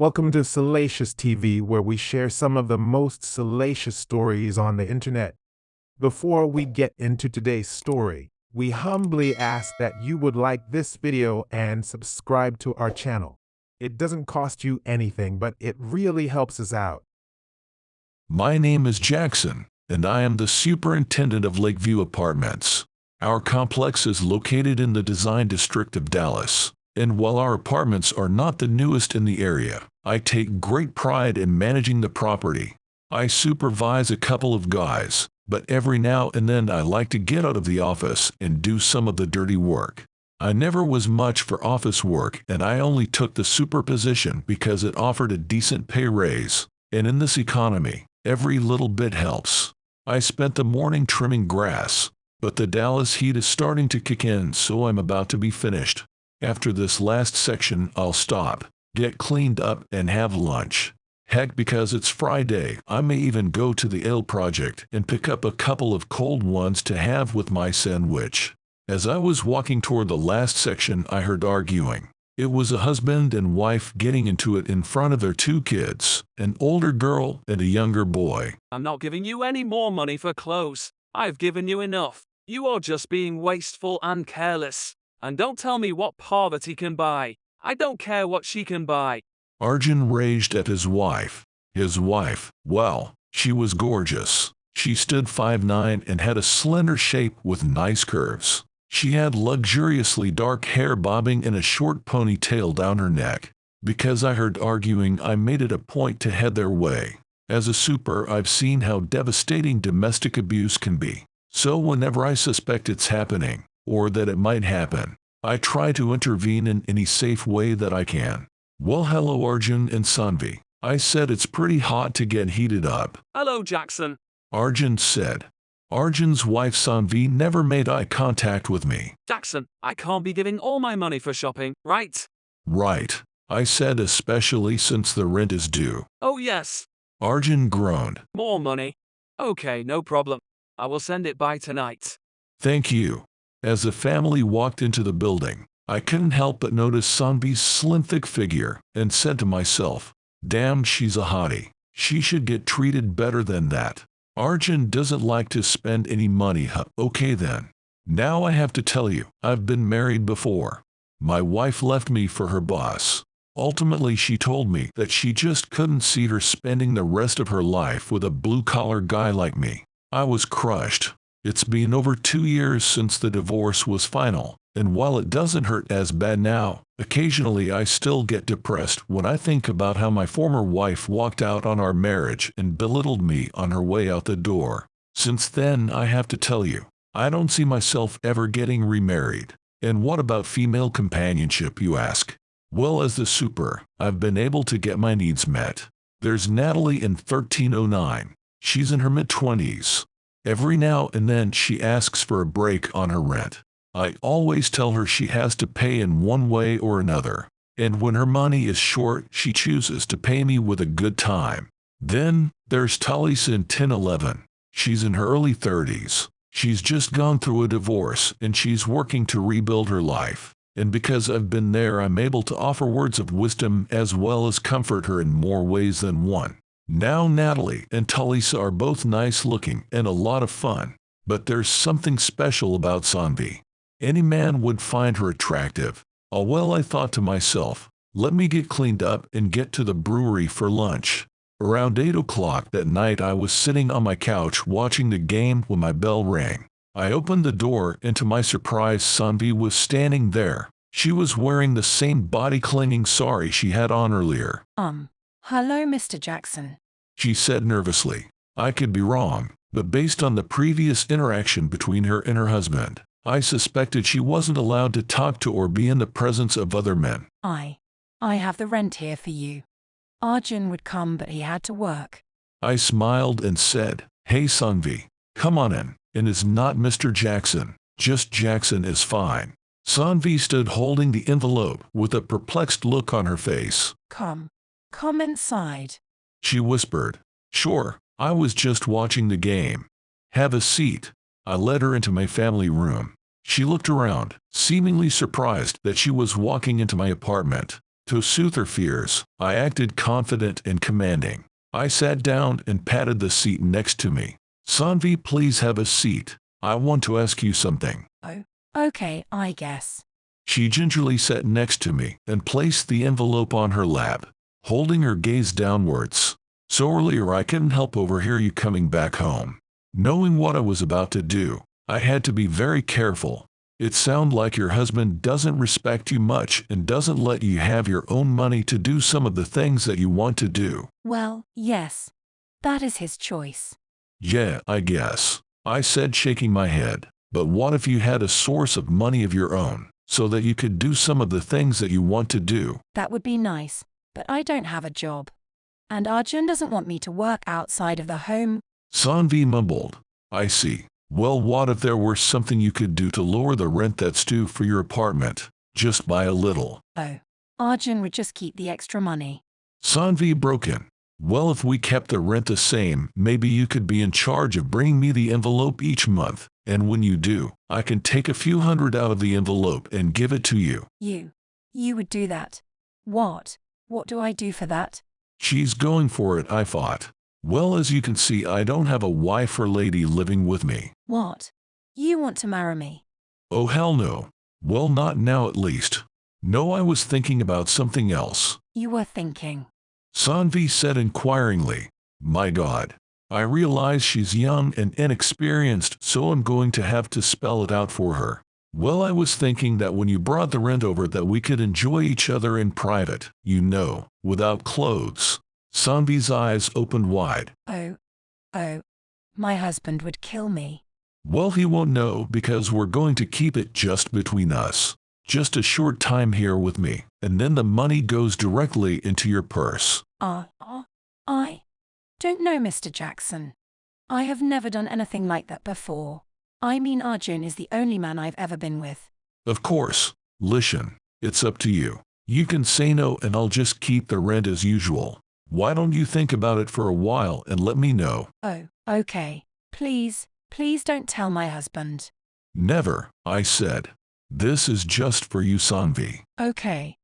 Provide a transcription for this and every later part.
Welcome to Salacious TV, where we share some of the most salacious stories on the internet. Before we get into today's story, we humbly ask that you would like this video and subscribe to our channel. It doesn't cost you anything, but it really helps us out. My name is Jackson, and I am the superintendent of Lakeview Apartments. Our complex is located in the Design District of Dallas. And while our apartments are not the newest in the area, I take great pride in managing the property. I supervise a couple of guys, but every now and then I like to get out of the office and do some of the dirty work. I never was much for office work, and I only took the super position because it offered a decent pay raise. And in this economy, every little bit helps. I spent the morning trimming grass, but the Dallas heat is starting to kick in, so I'm about to be finished. After this last section, I'll stop, get cleaned up, and have lunch. Heck, because it's Friday, I may even go to the Ale Project and pick up a couple of cold ones to have with my sandwich. As I was walking toward the last section, I heard arguing. It was a husband and wife getting into it in front of their two kids, an older girl and a younger boy. I'm not giving you any more money for clothes. I've given you enough. You are just being wasteful and careless. And don't tell me what poverty can buy. I don't care what she can buy. Arjun raged at his wife. His wife, well, she was gorgeous. She stood 5'9" and had a slender shape with nice curves. She had luxuriously dark hair bobbing in a short ponytail down her neck. Because I heard arguing, I made it a point to head their way. As a super, I've seen how devastating domestic abuse can be. So whenever I suspect it's happening, or that it might happen, I try to intervene in any safe way that I can. Well, hello Arjun and Sanvi. I said it's pretty hot to get heated up. Hello, Jackson. Arjun said. Arjun's wife Sanvi never made eye contact with me. Jackson, I can't be giving all my money for shopping, right? Right, I said, especially since the rent is due. Oh yes. Arjun groaned. More money? Okay, no problem. I will send it by tonight. Thank you. As the family walked into the building, I couldn't help but notice Sanvi's slim thick figure and said to myself, damn, she's a hottie. She should get treated better than that. Arjun doesn't like to spend any money, huh? Okay then. Now I have to tell you, I've been married before. My wife left me for her boss. Ultimately, she told me that she just couldn't see her spending the rest of her life with a blue-collar guy like me. I was crushed. It's been over 2 years since the divorce was final, and while it doesn't hurt as bad now, occasionally I still get depressed when I think about how my former wife walked out on our marriage and belittled me on her way out the door. Since then, I have to tell you, I don't see myself ever getting remarried. And what about female companionship, you ask? Well, as the super, I've been able to get my needs met. There's Natalie in 1309. She's in her mid-20s. Every now and then she asks for a break on her rent. I always tell her she has to pay in one way or another, and when her money is short, she chooses to pay me with a good time. Then there's Talisa in 1011. She's in her early 30s. She's just gone through a divorce, and she's working to rebuild her life. And because I've been there, I'm able to offer words of wisdom as well as comfort her in more ways than one. Now Natalie and Talisa are both nice looking and a lot of fun, but there's something special about Sanvi. Any man would find her attractive. Oh well, I thought to myself, let me get cleaned up and get to the brewery for lunch. Around 8 o'clock that night, I was sitting on my couch watching the game when my bell rang. I opened the door, and to my surprise, Sanvi was standing there. She was wearing the same body-clinging sari she had on earlier. Hello, Mr. Jackson. She said nervously. I could be wrong, but based on the previous interaction between her and her husband, I suspected she wasn't allowed to talk to or be in the presence of other men. I have the rent here for you. Arjun would come, but he had to work. I smiled and said, hey Sanvi, come on in. And it's not Mr. Jackson, just Jackson is fine. Sanvi stood holding the envelope with a perplexed look on her face. Come inside. She whispered. Sure, I was just watching the game. Have a seat. I led her into my family room. She looked around, seemingly surprised that she was walking into my apartment. To soothe her fears, I acted confident and commanding. I sat down and patted the seat next to me. Sanvi, please have a seat. I want to ask you something. Oh, okay, I guess. She gingerly sat next to me and placed the envelope on her lap, holding her gaze downwards. So earlier I couldn't help overhear you coming back home. Knowing what I was about to do, I had to be very careful. It sounds like your husband doesn't respect you much and doesn't let you have your own money to do some of the things that you want to do. Well, yes. That is his choice. Yeah, I guess, I said, shaking my head. But what if you had a source of money of your own, so that you could do some of the things that you want to do? That would be nice, but I don't have a job. And Arjun doesn't want me to work outside of the home. Sanvi mumbled. I see. Well, what if there were something you could do to lower the rent that's due for your apartment, just by a little? Oh, Arjun would just keep the extra money. Sanvi broke in. Well, if we kept the rent the same, maybe you could be in charge of bringing me the envelope each month, and when you do, I can take a few hundred out of the envelope and give it to you. You would do that? What? What do I do for that? She's going for it, I thought. Well, as you can see, I don't have a wife or lady living with me. What? You want to marry me? Oh, hell no. Well, not now at least. No, I was thinking about something else. You were thinking? Sanvi said inquiringly. My God. I realize she's young and inexperienced, so I'm going to have to spell it out for her. Well, I was thinking that when you brought the rent over that we could enjoy each other in private, you know, without clothes. Sanvi's eyes opened wide. Oh, my husband would kill me. Well, he won't know because we're going to keep it just between us. Just a short time here with me, and then the money goes directly into your purse. I don't know, Mr. Jackson. I have never done anything like that before. I mean, Arjun is the only man I've ever been with. Of course. Listen, it's up to you. You can say no and I'll just keep the rent as usual. Why don't you think about it for a while and let me know? Oh, okay. Please don't tell my husband. Never, I said. This is just for you, Sanvi. Okay.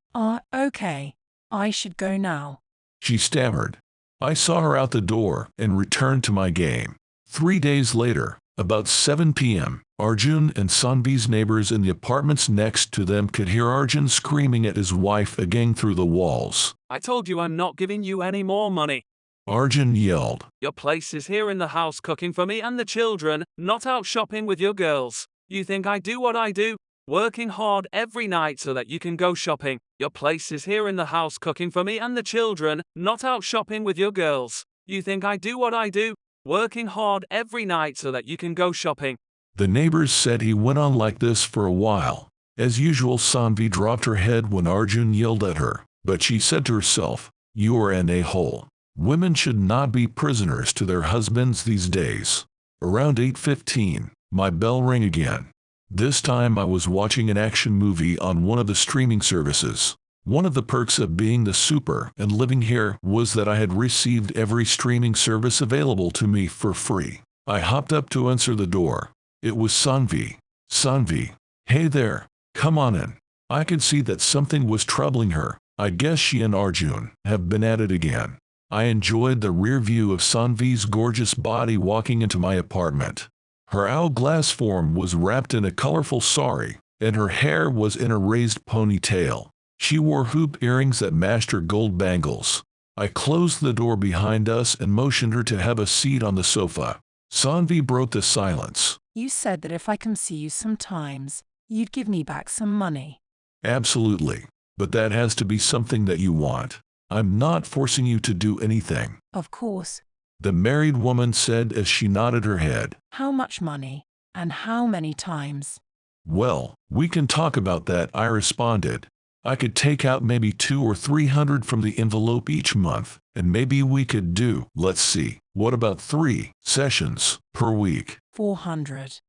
Okay. I should go now. She stammered. I saw her out the door and returned to my game. 3 days later, about 7 p.m., Arjun and Sanvi's neighbors in the apartments next to them could hear Arjun screaming at his wife again through the walls. I told you I'm not giving you any more money. Arjun yelled. Your place is here in the house cooking for me and the children, not out shopping with your girls. You think I do what I do? Working hard every night so that you can go shopping. Your place is here in the house cooking for me and the children, not out shopping with your girls. You think I do what I do? Working hard every night so that you can go shopping. The neighbors said he went on like this for a while. As usual, Sanvi dropped her head when Arjun yelled at her, but she said to herself, "You are an a-hole. Women should not be prisoners to their husbands these days." Around 8:15, my bell rang again. This time I was watching an action movie on one of the streaming services. One of the perks of being the super and living here was that I had received every streaming service available to me for free. I hopped up to answer the door. It was Sanvi. Sanvi. Hey there, come on in. I could see that something was troubling her. I guess she and Arjun have been at it again. I enjoyed the rear view of Sanvi's gorgeous body walking into my apartment. Her hourglass form was wrapped in a colorful sari, and her hair was in a raised ponytail. She wore hoop earrings that matched her gold bangles. I closed the door behind us and motioned her to have a seat on the sofa. Sanvi broke the silence. You said that if I come see you sometimes, you'd give me back some money. Absolutely. But that has to be something that you want. I'm not forcing you to do anything. Of course. The married woman said as she nodded her head. How much money? And how many times? Well, we can talk about that, I responded. I could take out maybe 200 or 300 from the envelope each month, and maybe we could do, let's see, what about 3 sessions per week? 400.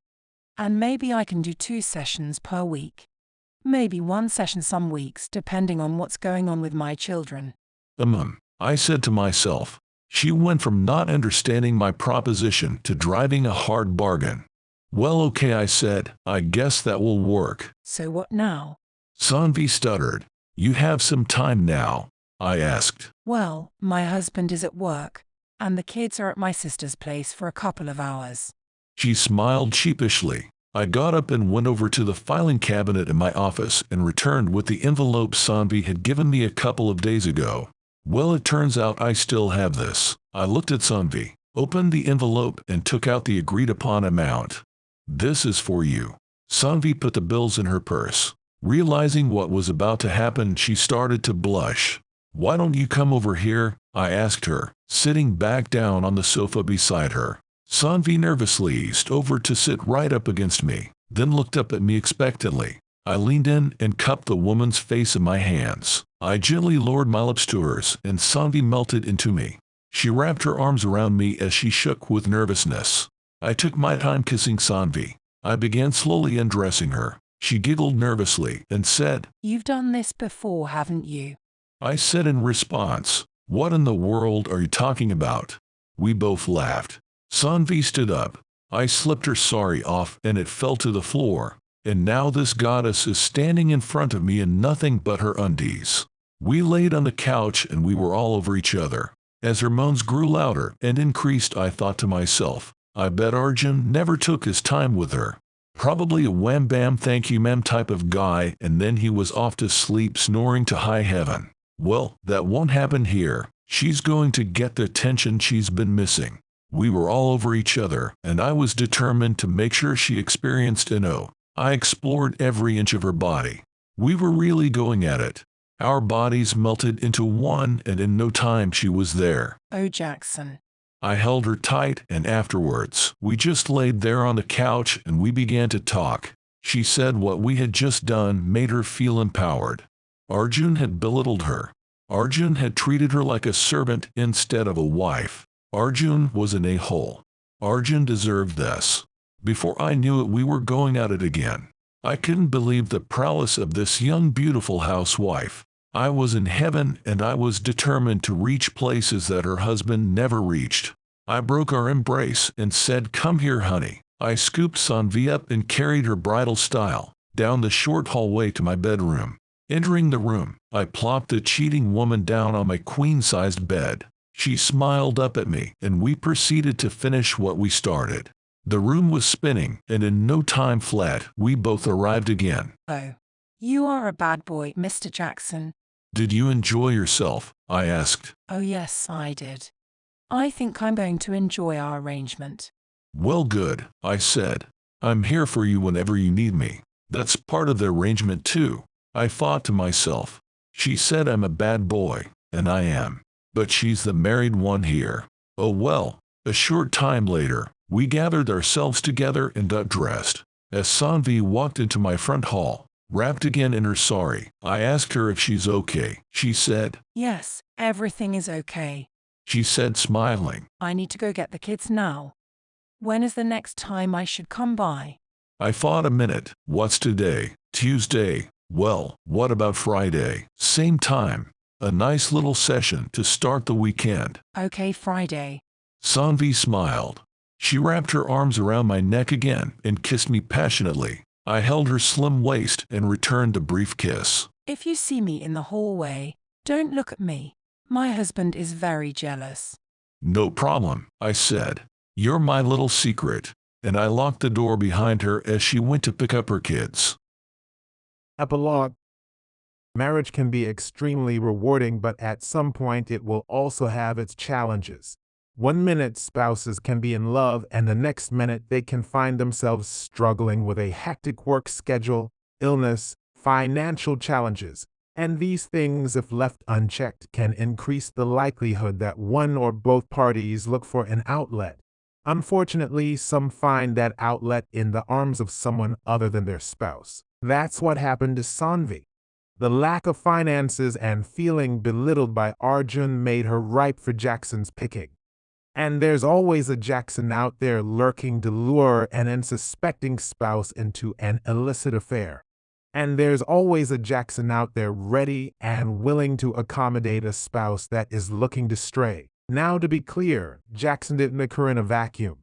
And maybe I can do 2 sessions per week. Maybe 1 session some weeks, depending on what's going on with my children. I said to myself. She went from not understanding my proposition to driving a hard bargain. Well, okay, I said, I guess that will work. So what now? Sanvi stuttered. You have some time now? I asked. Well, my husband is at work, and the kids are at my sister's place for a couple of hours. She smiled sheepishly. I got up and went over to the filing cabinet in my office and returned with the envelope Sanvi had given me a couple of days ago. Well, it turns out I still have this. I looked at Sanvi, opened the envelope, and took out the agreed-upon amount. This is for you. Sanvi put the bills in her purse. Realizing what was about to happen, she started to blush. Why don't you come over here? I asked her, sitting back down on the sofa beside her. Sanvi nervously eased over to sit right up against me, then looked up at me expectantly. I leaned in and cupped the woman's face in my hands. I gently lowered my lips to hers, and Sanvi melted into me. She wrapped her arms around me as she shook with nervousness. I took my time kissing Sanvi. I began slowly undressing her. She giggled nervously and said, You've done this before, haven't you? I said in response, What in the world are you talking about? We both laughed. Sanvi stood up. I slipped her sari off and it fell to the floor. And now this goddess is standing in front of me in nothing but her undies. We laid on the couch and we were all over each other. As her moans grew louder and increased, I thought to myself, I bet Arjun never took his time with her. Probably a wham bam thank you ma'am type of guy, and then he was off to sleep snoring to high heaven. Well, that won't happen here. She's going to get the attention she's been missing. We were all over each other, and I was determined to make sure she experienced an O. I explored every inch of her body. We were really going at it. Our bodies melted into one, and in no time she was there. Oh, Jackson. I held her tight, and afterwards, we just laid there on the couch and we began to talk. She said what we had just done made her feel empowered. Arjun had belittled her. Arjun had treated her like a servant instead of a wife. Arjun was an a-hole. Arjun deserved this. Before I knew it, we were going at it again. I couldn't believe the prowess of this young, beautiful housewife. I was in heaven, and I was determined to reach places that her husband never reached. I broke our embrace and said, Come here, honey. I scooped Sanvi up and carried her bridal style down the short hallway to my bedroom. Entering the room, I plopped the cheating woman down on my queen-sized bed. She smiled up at me, and we proceeded to finish what we started. The room was spinning, and in no time flat, we both arrived again. Oh, you are a bad boy, Mr. Jackson. Did you enjoy yourself? I asked. Oh yes, I did. I think I'm going to enjoy our arrangement. Well, good, I said. I'm here for you whenever you need me. That's part of the arrangement too. I thought to myself. She said I'm a bad boy, and I am. But she's the married one here. Oh well. A short time later, we gathered ourselves together and got dressed. As Sanvi walked into my front hall, wrapped again in her sari, I asked her if she's okay. She said, Yes, everything is okay. She said, smiling. I need to go get the kids now. When is the next time I should come by? I thought a minute. What's today? Tuesday. Well, what about Friday? Same time. A nice little session to start the weekend. Okay, Friday. Sanvi smiled. She wrapped her arms around my neck again and kissed me passionately. I held her slim waist and returned a brief kiss. If you see me in the hallway, don't look at me. My husband is very jealous. No problem, I said. You're my little secret. And I locked the door behind her as she went to pick up her kids. Epilogue. Marriage can be extremely rewarding, but at some point it will also have its challenges. One minute spouses can be in love, and the next minute they can find themselves struggling with a hectic work schedule, illness, financial challenges, and these things, if left unchecked, can increase the likelihood that one or both parties look for an outlet. Unfortunately, some find that outlet in the arms of someone other than their spouse. That's what happened to Sanvi. The lack of finances and feeling belittled by Arjun made her ripe for Jackson's picking. And there's always a Jackson out there lurking to lure an unsuspecting spouse into an illicit affair. And there's always a Jackson out there ready and willing to accommodate a spouse that is looking to stray. Now, to be clear, Jackson didn't occur in a vacuum.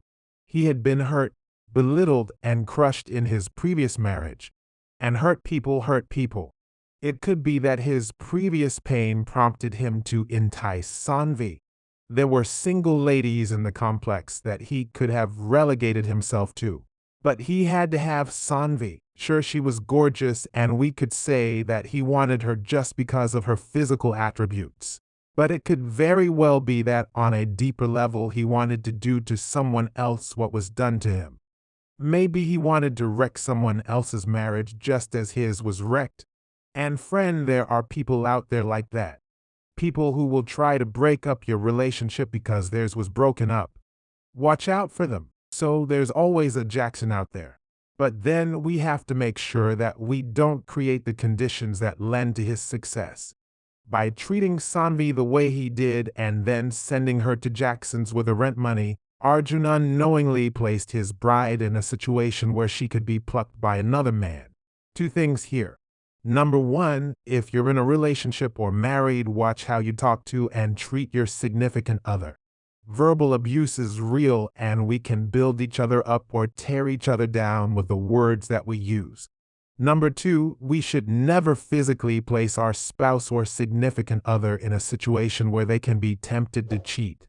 He had been hurt, belittled, and crushed in his previous marriage. And hurt people hurt people. It could be that his previous pain prompted him to entice Sanvi. There were single ladies in the complex that he could have relegated himself to. But he had to have Sanvi. Sure, she was gorgeous, and we could say that he wanted her just because of her physical attributes. But it could very well be that on a deeper level he wanted to do to someone else what was done to him. Maybe he wanted to wreck someone else's marriage just as his was wrecked. And friend, there are people out there like that. People who will try to break up your relationship because theirs was broken up. Watch out for them. So there's always a Jackson out there. But then we have to make sure that we don't create the conditions that lend to his success. By treating Sanvi the way he did and then sending her to Jackson's with the rent money, Arjun unknowingly placed his bride in a situation where she could be plucked by another man. Two things here. Number one, if you're in a relationship or married, watch how you talk to and treat your significant other. Verbal abuse is real, and we can build each other up or tear each other down with the words that we use. Number two, we should never physically place our spouse or significant other in a situation where they can be tempted to cheat.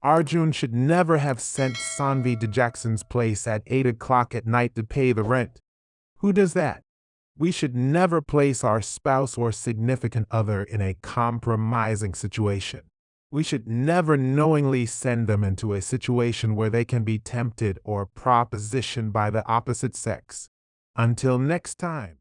Arjun should never have sent Sanvi to Jackson's place at 8 o'clock at night to pay the rent. Who does that? We should never place our spouse or significant other in a compromising situation. We should never knowingly send them into a situation where they can be tempted or propositioned by the opposite sex. Until next time.